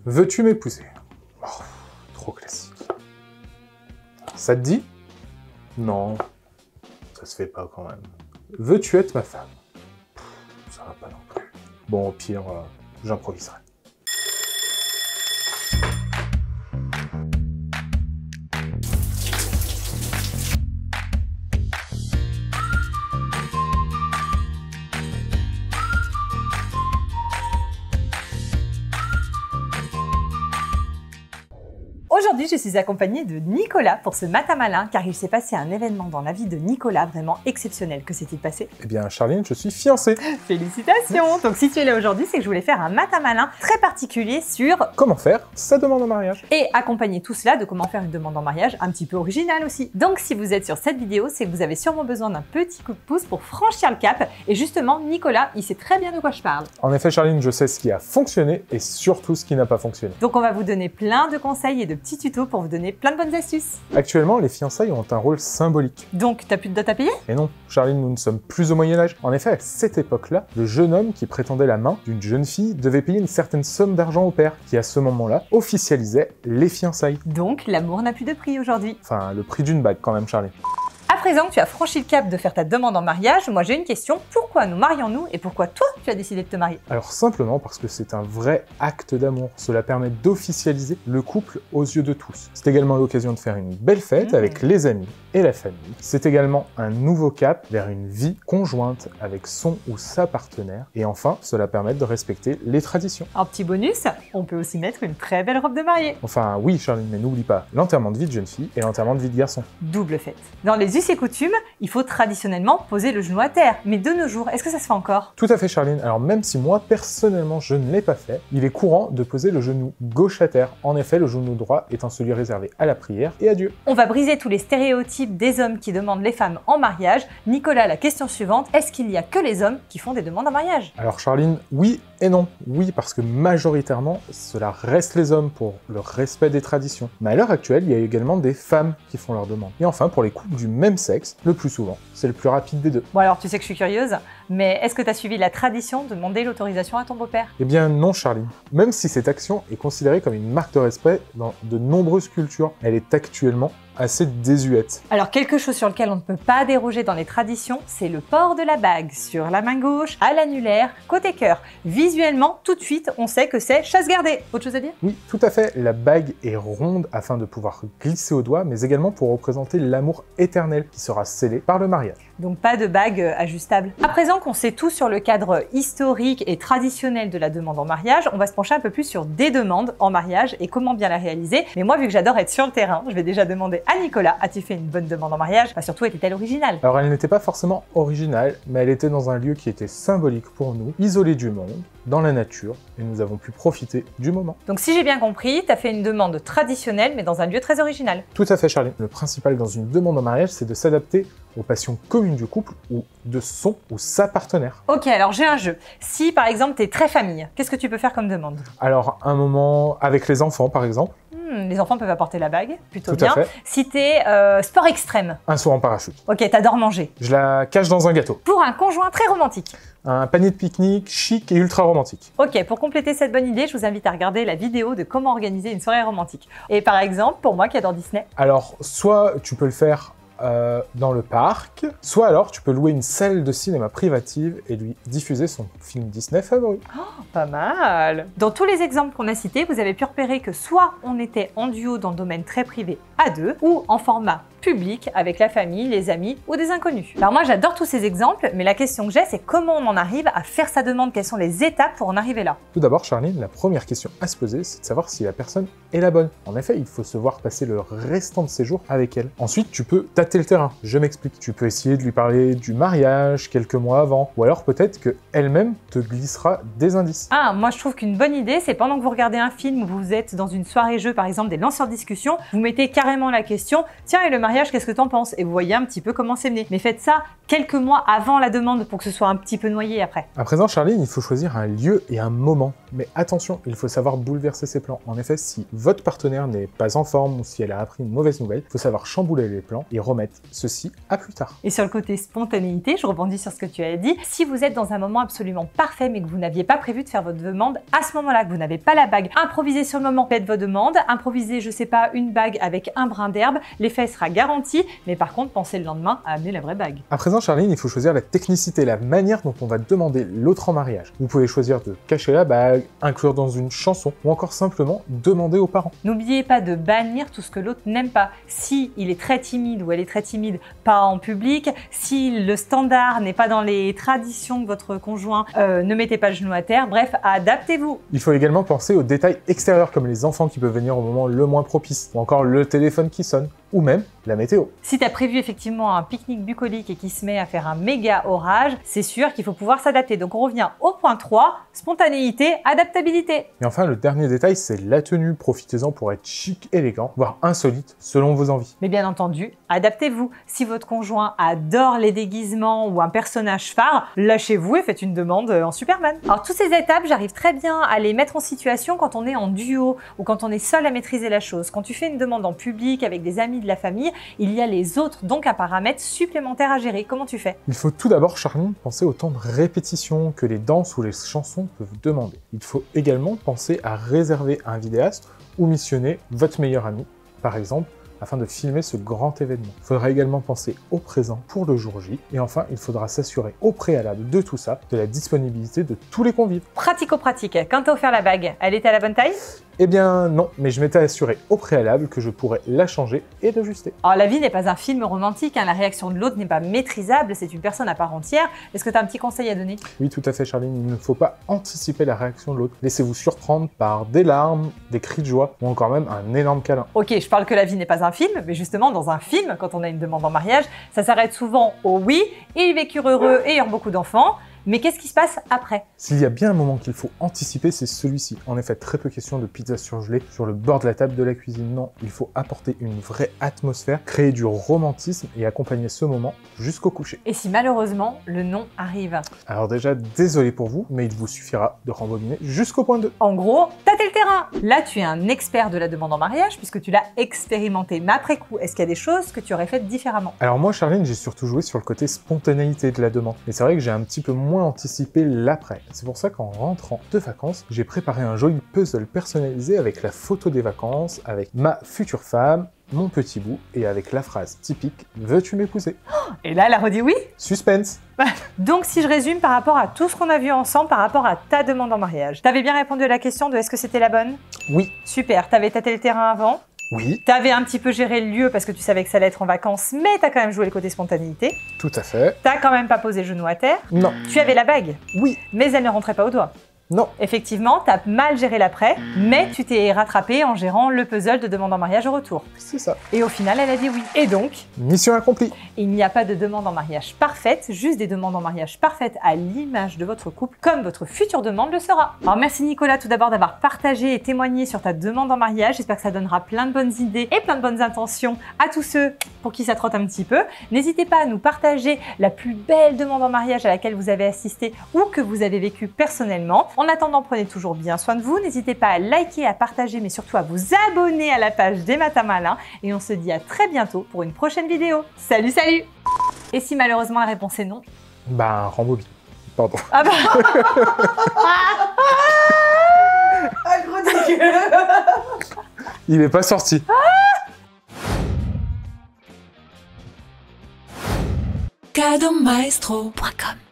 Veux-tu m'épouser? Oh, trop classique. Ça te dit? Non, ça se fait pas quand même. Veux-tu être ma femme? Ça va pas non plus. Bon, au pire, j'improviserai. Aujourd'hui, je suis accompagnée de Nicolas pour ce matin malin, car il s'est passé un événement dans la vie de Nicolas vraiment exceptionnel. Que s'est-il passé? Eh bien, Charline, je suis fiancé. Félicitations! Donc si tu es là aujourd'hui, c'est que je voulais faire un matin malin très particulier sur Comment faire sa demande en mariage. et accompagner tout cela de comment faire une demande en mariage un petit peu originale aussi. Donc si vous êtes sur cette vidéo, c'est que vous avez sûrement besoin d'un petit coup de pouce pour franchir le cap. Et justement, Nicolas, il sait très bien de quoi je parle. En effet, Charline, je sais ce qui a fonctionné et surtout ce qui n'a pas fonctionné. Donc on va vous donner plein de conseils et de petits tutos pour vous donner plein de bonnes astuces. Actuellement, les fiançailles ont un rôle symbolique. Donc t'as plus de dot à payer? Et non, Charline, nous ne sommes plus au Moyen-Âge. En effet, à cette époque-là, le jeune homme qui prétendait la main d'une jeune fille devait payer une certaine somme d'argent au père, qui à ce moment-là officialisait les fiançailles. Donc l'amour n'a plus de prix aujourd'hui. Enfin, le prix d'une bague quand même, Charline. À présent que tu as franchi le cap de faire ta demande en mariage, moi j'ai une question. Pourquoi nous marions-nous et pourquoi toi tu as décidé de te marier? Alors simplement parce que c'est un vrai acte d'amour. Cela permet d'officialiser le couple aux yeux de tous. C'est également l'occasion de faire une belle fête avec les amis et la famille. C'est également un nouveau cap vers une vie conjointe avec son ou sa partenaire. Et enfin, cela permet de respecter les traditions. En petit bonus, on peut aussi mettre une très belle robe de mariée. Enfin oui Charline, mais n'oublie pas l'enterrement de vie de jeune fille et l'enterrement de vie de garçon. Double fête. Dans les us et coutumes, il faut traditionnellement poser le genou à terre. Mais de nos jours, est-ce que ça se fait encore? Tout à fait Charline, alors même si moi personnellement je ne l'ai pas fait, il est courant de poser le genou gauche à terre. En effet, le genou droit étant celui réservé à la prière et à Dieu. On va briser tous les stéréotypes des hommes qui demandent les femmes en mariage. Nicolas, la question suivante, est-ce qu'il y a que les hommes qui font des demandes en mariage? Alors Charline, oui et non. Oui, parce que majoritairement, cela reste les hommes pour le respect des traditions. Mais à l'heure actuelle, il y a également des femmes qui font leurs demandes. Et enfin, pour les couples du même sexe, le plus souvent, c'est le plus rapide des deux. Bon alors tu sais que je suis curieuse, mais est-ce que tu as suivi la tradition de demander l'autorisation à ton beau-père? Eh bien non Charline. Même si cette action est considérée comme une marque de respect dans de nombreuses cultures, elle est actuellement assez désuète. Alors quelque chose sur lequel on ne peut pas déroger dans les traditions, c'est le port de la bague sur la main gauche, à l'annulaire, côté cœur. Visuellement, tout de suite, on sait que c'est chasse gardée. Autre chose à dire? Oui, tout à fait. La bague est ronde afin de pouvoir glisser au doigt, mais également pour représenter l'amour éternel qui sera scellé par le mariage. Donc pas de bague ajustable. À présent qu'on sait tout sur le cadre historique et traditionnel de la demande en mariage, on va se pencher un peu plus sur des demandes en mariage et comment bien la réaliser. Mais moi, vu que j'adore être sur le terrain, je vais déjà demander à Nicolas, as-tu fait une bonne demande en mariage? Enfin, surtout, était-elle originale? Alors elle n'était pas forcément originale, mais elle était dans un lieu qui était symbolique pour nous, isolé du monde, dans la nature, et nous avons pu profiter du moment. Donc si j'ai bien compris, tu as fait une demande traditionnelle, mais dans un lieu très original. Tout à fait Charlie. Le principal dans une demande en mariage, c'est de s'adapter aux passions communes du couple ou de son ou sa partenaire. Ok, alors j'ai un jeu. Si par exemple tu es très famille, qu'est-ce que tu peux faire comme demande? Alors un moment avec les enfants par exemple. Les enfants peuvent apporter la bague, plutôt Tout à bien. fait. Si t'es sport extrême. Un saut en parachute. Ok, t'adores manger. Je la cache dans un gâteau. Pour un conjoint très romantique. Un panier de pique-nique chic et ultra romantique. Ok, pour compléter cette bonne idée, je vous invite à regarder la vidéo de comment organiser une soirée romantique. Et par exemple, pour moi qui adore Disney. Alors, soit tu peux le faire dans le parc, soit alors tu peux louer une salle de cinéma privative et lui diffuser son film Disney favori. Oh, pas mal! Dans tous les exemples qu'on a cités, vous avez pu repérer que soit on était en duo dans le domaine très privé à deux, ou en format public avec la famille, les amis ou des inconnus. Alors moi j'adore tous ces exemples, mais la question que j'ai c'est comment on en arrive à faire sa demande, quelles sont les étapes pour en arriver là? Tout d'abord Charline, la première question à se poser c'est de savoir si la personne est la bonne. En effet, il faut se voir passer le restant de ses jours avec elle. Ensuite, tu peux tâter le terrain, je m'explique. Tu peux essayer de lui parler du mariage quelques mois avant, ou alors peut-être qu'elle-même te glissera des indices. Ah, moi je trouve qu'une bonne idée, c'est pendant que vous regardez un film ou vous êtes dans une soirée jeu, par exemple des lanceurs de discussion, vous mettez carrément la question, tiens et le mariage mariage, qu'est-ce que t'en penses? Et vous voyez un petit peu comment c'est mené. Mais faites ça quelques mois avant la demande pour que ce soit un petit peu noyé après. À présent, Charline, il faut choisir un lieu et un moment. Mais attention, il faut savoir bouleverser ses plans. En effet, si votre partenaire n'est pas en forme ou si elle a appris une mauvaise nouvelle, il faut savoir chambouler les plans et remettre ceci à plus tard. Et sur le côté spontanéité, je rebondis sur ce que tu as dit. Si vous êtes dans un moment absolument parfait mais que vous n'aviez pas prévu de faire votre demande à ce moment-là, que vous n'avez pas la bague, improvisez sur le moment, faites vos demandes, improvisez, je sais pas, une bague avec un brin d'herbe, l'effet sera garanti, mais par contre, pensez le lendemain à amener la vraie bague. À présent, Charline, il faut choisir la technicité, la manière dont on va demander l'autre en mariage. Vous pouvez choisir de cacher la bague, inclure dans une chanson ou encore simplement demander aux parents. N'oubliez pas de bannir tout ce que l'autre n'aime pas. Si il est très timide ou elle est très timide, pas en public. Si le standard n'est pas dans les traditions de votre conjoint, ne mettez pas le genou à terre. Bref, adaptez-vous. Il faut également penser aux détails extérieurs comme les enfants qui peuvent venir au moment le moins propice ou encore le téléphone qui sonne ou même la météo. Si tu as prévu effectivement un pique-nique bucolique et qui se met à faire un méga orage, c'est sûr qu'il faut pouvoir s'adapter. Donc on revient au point 3, spontanéité, adaptabilité. Et enfin, le dernier détail, c'est la tenue. Profitez-en pour être chic, élégant, voire insolite selon vos envies. Mais bien entendu, adaptez-vous. Si votre conjoint adore les déguisements ou un personnage phare, lâchez-vous et faites une demande en Superman. Alors toutes ces étapes, j'arrive très bien à les mettre en situation quand on est en duo ou quand on est seul à maîtriser la chose. Quand tu fais une demande en public avec des amis de la famille, il y a les autres, donc un paramètre supplémentaire à gérer. Comment tu fais? Il faut tout d'abord, Charline, penser au temps de répétition que les danses ou les chansons peuvent demander. Il faut également penser à réserver un vidéaste ou missionner votre meilleur ami, par exemple, afin de filmer ce grand événement. Il faudra également penser au présent pour le jour J. Et enfin, il faudra s'assurer au préalable de tout ça, de la disponibilité de tous les convives. Pratico-pratique. Quand tu as offert la bague, elle était à la bonne taille? Eh bien non, mais je m'étais assuré au préalable que je pourrais la changer et l'ajuster. Alors la vie n'est pas un film romantique, hein. La réaction de l'autre n'est pas maîtrisable, c'est une personne à part entière. Est-ce que tu as un petit conseil à donner? Oui, tout à fait, Charline, il ne faut pas anticiper la réaction de l'autre. Laissez-vous surprendre par des larmes, des cris de joie ou encore même un énorme câlin. Ok, je parle que la vie n'est pas un film, mais justement dans un film, quand on a une demande en mariage, ça s'arrête souvent au oui, ils vécurent heureux et eurent beaucoup d'enfants. Mais qu'est-ce qui se passe après? S'il y a bien un moment qu'il faut anticiper, c'est celui-ci. En effet, très peu question de pizza surgelée sur le bord de la table de la cuisine. Non, il faut apporter une vraie atmosphère, créer du romantisme et accompagner ce moment jusqu'au coucher. Et si malheureusement, le non arrive? Alors déjà, désolé pour vous, mais il vous suffira de rembobiner jusqu'au point 2. En gros, tâtez le terrain. Là, tu es un expert de la demande en mariage puisque tu l'as expérimenté. Mais après coup, est-ce qu'il y a des choses que tu aurais faites différemment? Alors moi, Charline, j'ai surtout joué sur le côté spontanéité de la demande. Et c'est vrai que j'ai un petit peu moins anticipé l'après. C'est pour ça qu'en rentrant de vacances, j'ai préparé un joli puzzle personnalisé avec la photo des vacances, avec ma future femme, mon petit bout, et avec la phrase typique « Veux-tu m'épouser ?» Et là, elle a redit oui. Suspense. Donc si je résume par rapport à tout ce qu'on a vu ensemble, par rapport à ta demande en mariage, t'avais bien répondu à la question de est-ce que c'était la bonne? Oui. Super, t'avais tâté le terrain avant? Oui. T'avais un petit peu géré le lieu parce que tu savais que ça allait être en vacances, mais t'as quand même joué le côté spontanéité. Tout à fait. T'as quand même pas posé le genou à terre. Non. Tu avais la bague. Oui. Mais elle ne rentrait pas au doigt. Non. Effectivement, t'as mal géré l'après, mais tu t'es rattrapé en gérant le puzzle de demande en mariage au retour. C'est ça. Et au final, elle a dit oui. Et donc, mission accomplie. Il n'y a pas de demande en mariage parfaite, juste des demandes en mariage parfaites à l'image de votre couple, comme votre future demande le sera. Alors merci Nicolas tout d'abord d'avoir partagé et témoigné sur ta demande en mariage. J'espère que ça donnera plein de bonnes idées et plein de bonnes intentions à tous ceux pour qui ça trotte un petit peu. N'hésitez pas à nous partager la plus belle demande en mariage à laquelle vous avez assisté ou que vous avez vécu personnellement. En attendant, prenez toujours bien soin de vous. N'hésitez pas à liker, à partager, mais surtout à vous abonner à la page des Matins Malins. Et on se dit à très bientôt pour une prochaine vidéo. Salut, salut! Et si malheureusement la réponse est non? Bah, rembobine. Pardon. Ah bah Ah, gros dégueu. Il est pas sorti. Cadeaumaestro.com